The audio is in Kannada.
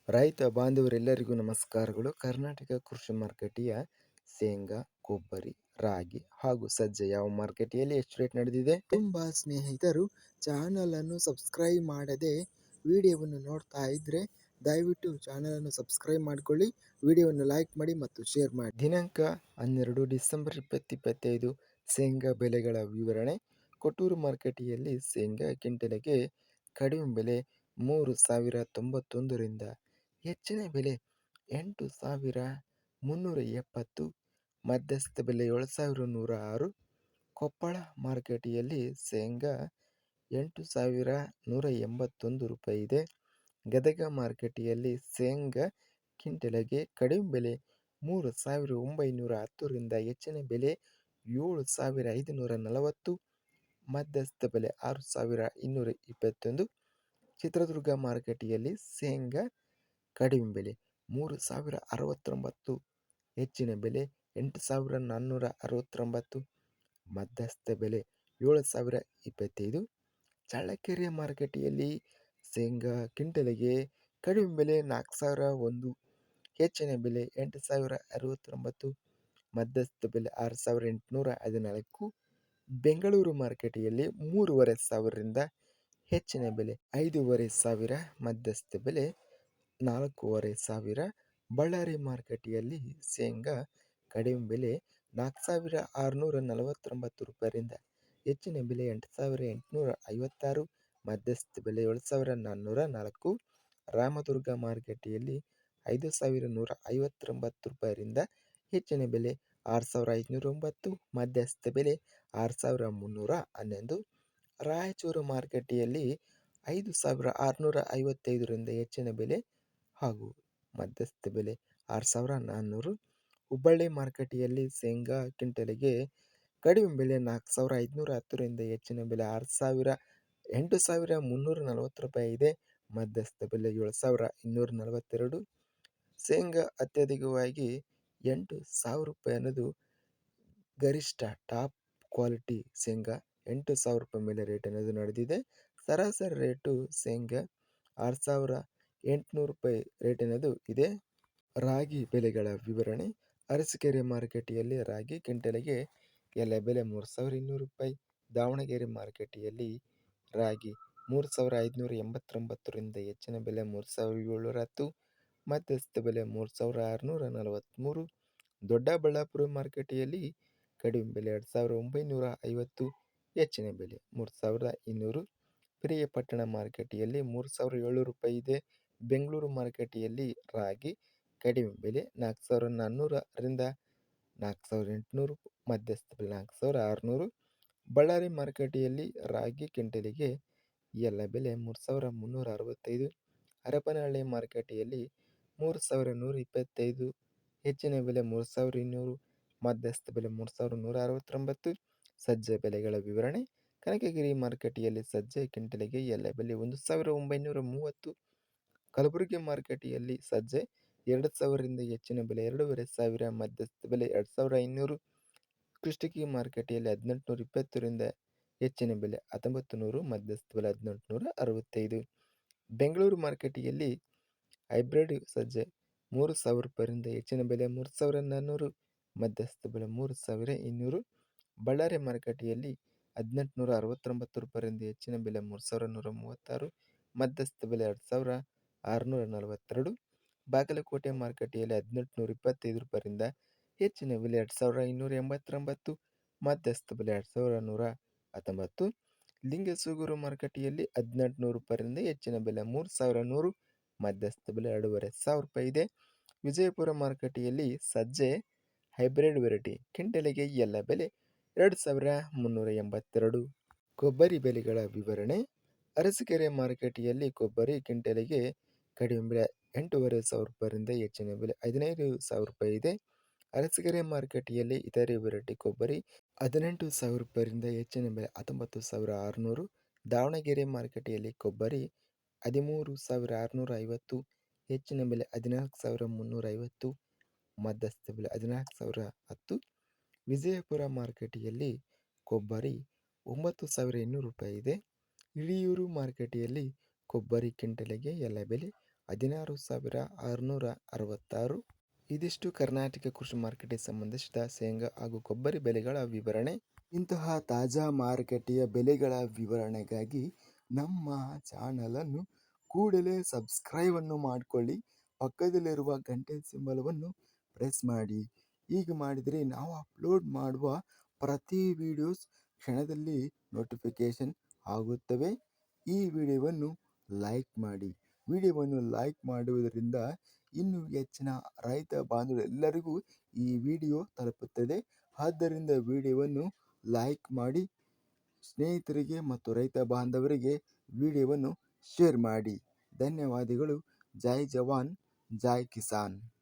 ರೈತ ಬಾಂಧವರೆಲ್ಲರಿಗೂ ನಮಸ್ಕಾರಗಳು. ಕರ್ನಾಟಕ ಕೃಷಿ ಮಾರುಕಟ್ಟೆಯ ಶೇಂಗಾ, ಕೊಬ್ಬರಿ, ರಾಗಿ ಹಾಗೂ ಸಜ್ಜೆ ಯಾವ ಮಾರುಕಟ್ಟೆಯಲ್ಲಿ ಎಷ್ಟು ರೇಟ್ ನಡೆದಿದೆ? ತುಂಬ ಸ್ನೇಹಿತರು ಚಾನಲನ್ನು ಸಬ್ಸ್ಕ್ರೈಬ್ ಮಾಡದೆ ವಿಡಿಯೋವನ್ನು ನೋಡ್ತಾ ಇದ್ರೆ ದಯವಿಟ್ಟು ಚಾನಲನ್ನು ಸಬ್ಸ್ಕ್ರೈಬ್ ಮಾಡಿಕೊಳ್ಳಿ, ವಿಡಿಯೋವನ್ನು ಲೈಕ್ ಮಾಡಿ ಮತ್ತು ಶೇರ್ ಮಾಡಿ. ದಿನಾಂಕ 12 ಡಿಸೆಂಬರ್ 2025 ಶೇಂಗಾ ಬೆಲೆಗಳ ವಿವರಣೆ. ಕೊಟ್ಟೂರು ಮಾರುಕಟ್ಟೆಯಲ್ಲಿ ಶೇಂಗಾ ಕ್ವಿಂಟಲಿಗೆ ಕಡಿಮೆ ಬೆಲೆ 3,091 ರಿಂದ ಹೆಚ್ಚಿನ ಬೆಲೆ 8,370, ಮಧ್ಯಸ್ಥ ಬೆಲೆ 7,106. ಕೊಪ್ಪಳ ಮಾರುಕಟ್ಟೆಯಲ್ಲಿ ಶೇಂಗಾ 8,181 ರೂಪಾಯಿ ಇದೆ. ಗದಗ ಮಾರುಕಟ್ಟೆಯಲ್ಲಿ ಶೇಂಗಾ ಕ್ವಿಂಟಲಿಗೆ ಕಡಿಮೆ ಬೆಲೆ 3,910 ರಿಂದ ಹೆಚ್ಚಿನ ಬೆಲೆ 7,540, ಮಧ್ಯಸ್ಥ ಬೆಲೆ 6,221. ಚಿತ್ರದುರ್ಗ ಮಾರುಕಟ್ಟೆಯಲ್ಲಿ ಶೇಂಗಾ ಕಡಿಮೆ ಬೆಲೆ 3,069, ಹೆಚ್ಚಿನ ಬೆಲೆ 8,469, ಮಧ್ಯಸ್ಥ ಬೆಲೆ 7,025. ಚಳ್ಳಕೆರೆ ಮಾರುಕಟ್ಟೆಯಲ್ಲಿ ಶೇಂಗಾ ಕ್ವಿಂಟಲಿಗೆ ಕಡಿಮೆ ಬೆಲೆ 4,001, ಹೆಚ್ಚಿನ ಬೆಲೆ 8,069, ಮಧ್ಯಸ್ಥ ಬೆಲೆ 6,814. ಬೆಂಗಳೂರು ಮಾರುಕಟ್ಟೆಯಲ್ಲಿ 3,500 ರಿಂದ ಹೆಚ್ಚಿನ ಬೆಲೆ 5,500, ಮಧ್ಯಸ್ಥ ಬೆಲೆ 4,500. ಬಳ್ಳಾರಿ ಮಾರುಕಟ್ಟೆಯಲ್ಲಿ ಶೇಂಗಾ ಕಡಿಮೆ ಬೆಲೆ 4,649 ರೂಪಾಯಿರಿಂದ ಹೆಚ್ಚಿನ ಬೆಲೆ 8,856, ಮಧ್ಯಸ್ಥ ಬೆಲೆ 7,404. ರಾಮದುರ್ಗ ಮಾರುಕಟ್ಟೆಯಲ್ಲಿ 5,159 ರೂಪಾಯಿರಿಂದ ಹೆಚ್ಚಿನ ಬೆಲೆ 6,509, ಮಧ್ಯಸ್ಥ ಬೆಲೆ 6,311. ರಾಯಚೂರು ಮಾರುಕಟ್ಟೆಯಲ್ಲಿ 5,655 ರಿಂದ ಹೆಚ್ಚಿನ ಬೆಲೆ ಹಾಗೂ ಮಧ್ಯಸ್ಥ ಬೆಲೆ 6,400. ಹುಬ್ಬಳ್ಳಿ ಮಾರುಕಟ್ಟೆಯಲ್ಲಿ ಶೇಂಗಾ ಕ್ವಿಂಟಲಿಗೆ ಕಡಿಮೆ ಬೆಲೆ 4,510 ರಿಂದ ಹೆಚ್ಚಿನ ಬೆಲೆ 8,340 ರೂಪಾಯಿ ಇದೆ. ಮಧ್ಯಸ್ಥ ಬೆಲೆ 7,242. ಶೇಂಗಾ ಅತ್ಯಧಿಕವಾಗಿ 8,000 ರೂಪಾಯಿ ಅನ್ನೋದು ಗರಿಷ್ಠ ಟಾಪ್ ಕ್ವಾಲಿಟಿ ಶೇಂಗಾ 8,000 ರೂಪಾಯಿ ಮೇಲೆ ರೇಟ್ ಅನ್ನೋದು ನಡೆದಿದೆ. ಸರಾಸರಿ ರೇಟು ಶೇಂಗಾ 6,800 ರೂಪಾಯಿ ರೇಟ್ ಅನ್ನೋದು ಇದೆ. ರಾಗಿ ಬೆಲೆಗಳ ವಿವರಣೆ. ಅರಸೀಕೆರೆ ಮಾರುಕಟ್ಟೆಯಲ್ಲಿ ರಾಗಿ ಕ್ವಿಂಟಲಿಗೆ ಎಲೆ ಬೆಲೆ 3,200 ರೂಪಾಯಿ. ದಾವಣಗೆರೆ ಮಾರುಕಟ್ಟೆಯಲ್ಲಿ ರಾಗಿ 3,589 ರಿಂದ ಹೆಚ್ಚಿನ ಬೆಲೆ 3,710, ಮಧ್ಯಸ್ಥ ಬೆಲೆ 3,643. ದೊಡ್ಡಬಳ್ಳಾಪುರ ಮಾರುಕಟ್ಟೆಯಲ್ಲಿ ಕಡಿಮೆ ಬೆಲೆ 2,950, ಹೆಚ್ಚಿನ ಬೆಲೆ 3,200. ಪಿರಿಯಾಪಟ್ಟಣ ಮಾರುಕಟ್ಟೆಯಲ್ಲಿ 3,700 ರೂಪಾಯಿ ಇದೆ. ಬೆಂಗಳೂರು ಮಾರುಕಟ್ಟೆಯಲ್ಲಿ ರಾಗಿ ಕಡಿಮೆ ಬೆಲೆ 4,400 ರಿಂದ 4,800, ಮಧ್ಯಸ್ಥ ಬೆಲೆ 4,600. ಬಳ್ಳಾರಿ ಮಾರುಕಟ್ಟೆಯಲ್ಲಿ ರಾಗಿ ಕ್ವಿಂಟಲಿಗೆ ಎಲ್ಲ ಬೆಲೆ 3,365. ಹರಪನಹಳ್ಳಿ ಮಾರುಕಟ್ಟೆಯಲ್ಲಿ 3,125, ಹೆಚ್ಚಿನ ಬೆಲೆ 3,200, ಮಧ್ಯಸ್ಥ ಬೆಲೆ 3,169. ಸಜ್ಜೆ ಬೆಲೆಗಳ ವಿವರಣೆ. ಕನಕಗಿರಿ ಮಾರುಕಟ್ಟೆಯಲ್ಲಿ ಸಜ್ಜೆ ಕ್ವಿಂಟಲಿಗೆ ಎಲ್ಲ ಬೆಲೆ 1,930. ಕಲಬುರಗಿ ಮಾರುಕಟ್ಟೆಯಲ್ಲಿ ಸಜ್ಜೆ 2,000 ರಿಂದ ಹೆಚ್ಚಿನ ಬೆಲೆ 2,500, ಮಧ್ಯಸ್ಥ ಬೆಲೆ 2,500. ಕೃಷ್ಣಗಿ ಮಾರುಕಟ್ಟೆಯಲ್ಲಿ 1,820 ರಿಂದ ಹೆಚ್ಚಿನ ಬೆಲೆ 1,900, ಮಧ್ಯಸ್ಥ ಬೆಲೆ 1,865. ಬೆಂಗಳೂರು ಮಾರುಕಟ್ಟೆಯಲ್ಲಿ ಹೈಬ್ರಿಡ್ ಸಜ್ಜೆ 3,000 ರೂಪಾಯಿರಿಂದ ಹೆಚ್ಚಿನ ಬೆಲೆ 3,400, ಮಧ್ಯಸ್ಥ ಬೆಲೆ 3,200. ಬಳ್ಳಾರಿ ಮಾರುಕಟ್ಟೆಯಲ್ಲಿ 1,869 ರೂಪಾಯಿರಿಂದ ಹೆಚ್ಚಿನ ಬೆಲೆ 3,136, ಮಧ್ಯಸ್ಥ ಬೆಲೆ 2,642. ಬಾಗಲಕೋಟೆ ಮಾರುಕಟ್ಟೆಯಲ್ಲಿ 1,825 ರೂಪಾಯಿರಿಂದ ಹೆಚ್ಚಿನ ಬೆಲೆ 2,589, ಮಧ್ಯಸ್ಥ ಬೆಲೆ 2,119. ಲಿಂಗಸೂಗೂರು ಮಾರುಕಟ್ಟೆಯಲ್ಲಿ 1,800 ರೂಪಾಯಿರಿಂದ ಹೆಚ್ಚಿನ ಬೆಲೆ 3,100, ಮಧ್ಯಸ್ಥ ಬೆಲೆ 2,500 ರೂಪಾಯಿ ಇದೆ. ವಿಜಯಪುರ ಮಾರುಕಟ್ಟೆಯಲ್ಲಿ ಸಜ್ಜೆ ಹೈಬ್ರಿಡ್ ವೆರೈಟಿ ಕ್ವಿಂಟಲಿಗೆ ಎಲ್ಲ ಬೆಲೆ 2,382. ಕೊಬ್ಬರಿ ಬೆಲೆಗಳ ವಿವರಣೆ. ಅರಸೀಕೆರೆ ಮಾರುಕಟ್ಟೆಯಲ್ಲಿ ಕೊಬ್ಬರಿ ಕ್ವಿಂಟಲಿಗೆ ಕಡಿಮೆ ಬೆಲೆ 8,500 ರೂಪಾಯಿರಿಂದ ಹೆಚ್ಚಿನ ಬೆಲೆ 15,000 ರೂಪಾಯಿ ಇದೆ. ಅರಸೀಕೆರೆ ಮಾರುಕಟ್ಟೆಯಲ್ಲಿ ಇತರೆ ವೆರೈಟಿ ಕೊಬ್ಬರಿ 18,000 ರೂಪಾಯಿರಿಂದ ಹೆಚ್ಚಿನ ಬೆಲೆ 19,600. ದಾವಣಗೆರೆ ಮಾರುಕಟ್ಟೆಯಲ್ಲಿ ಕೊಬ್ಬರಿ 13,650, ಹೆಚ್ಚಿನ ಬೆಲೆ 14,350, ಮಧ್ಯಸ್ಥ ಬೆಲೆ 14,010. ವಿಜಯಪುರ ಮಾರುಕಟ್ಟೆಯಲ್ಲಿ ಕೊಬ್ಬರಿ 9,800 ರೂಪಾಯಿ ಇದೆ. ಹಿರಿಯೂರು ಮಾರುಕಟ್ಟೆಯಲ್ಲಿ ಕೊಬ್ಬರಿ ಕ್ವಿಂಟಲಿಗೆ ಎಲ್ಲ ಬೆಲೆ 16,666. ಇದಿಷ್ಟು ಕರ್ನಾಟಕ ಕೃಷಿ ಮಾರುಕಟ್ಟೆಗೆ ಸಂಬಂಧಿಸಿದ ಶೇಂಗಾ ಹಾಗೂ ಕೊಬ್ಬರಿ ಬೆಲೆಗಳ ವಿವರಣೆ. ಇಂತಹ ತಾಜಾ ಮಾರುಕಟ್ಟೆಯ ಬೆಲೆಗಳ ವಿವರಣೆಗಾಗಿ ನಮ್ಮ ಚಾನಲನ್ನು ಕೂಡಲೇ ಸಬ್ಸ್ಕ್ರೈಬನ್ನು ಮಾಡಿಕೊಳ್ಳಿ. ಪಕ್ಕದಲ್ಲಿರುವ ಗಂಟೆ ಸಿಂಬಲವನ್ನು ಪ್ರೆಸ್ ಮಾಡಿ. ಹೀಗೆ ಮಾಡಿದರೆ ನಾವು ಅಪ್ಲೋಡ್ ಮಾಡುವ ಪ್ರತಿ ವಿಡಿಯೋಸ್ ಕ್ಷಣದಲ್ಲಿ ನೋಟಿಫಿಕೇಷನ್ ಆಗುತ್ತವೆ. ಈ ವಿಡಿಯೋವನ್ನು ಲೈಕ್ ಮಾಡಿ. ವಿಡಿಯೋವನ್ನು ಲೈಕ್ ಮಾಡುವುದರಿಂದ ಇನ್ನೂ ಹೆಚ್ಚಿನ ರೈತ ಬಾಂಧವರೆಲ್ಲರಿಗೂ ಈ ವಿಡಿಯೋ ತಲುಪುತ್ತದೆ. ಆದ್ದರಿಂದ ವಿಡಿಯೋವನ್ನು ಲೈಕ್ ಮಾಡಿ, ಸ್ನೇಹಿತರಿಗೆ ಮತ್ತು ರೈತ ಬಾಂಧವರಿಗೆ ವಿಡಿಯೋವನ್ನು ಶೇರ್ ಮಾಡಿ. ಧನ್ಯವಾದಗಳು. ಜೈ ಜವಾನ್, ಜೈ ಕಿಸಾನ್.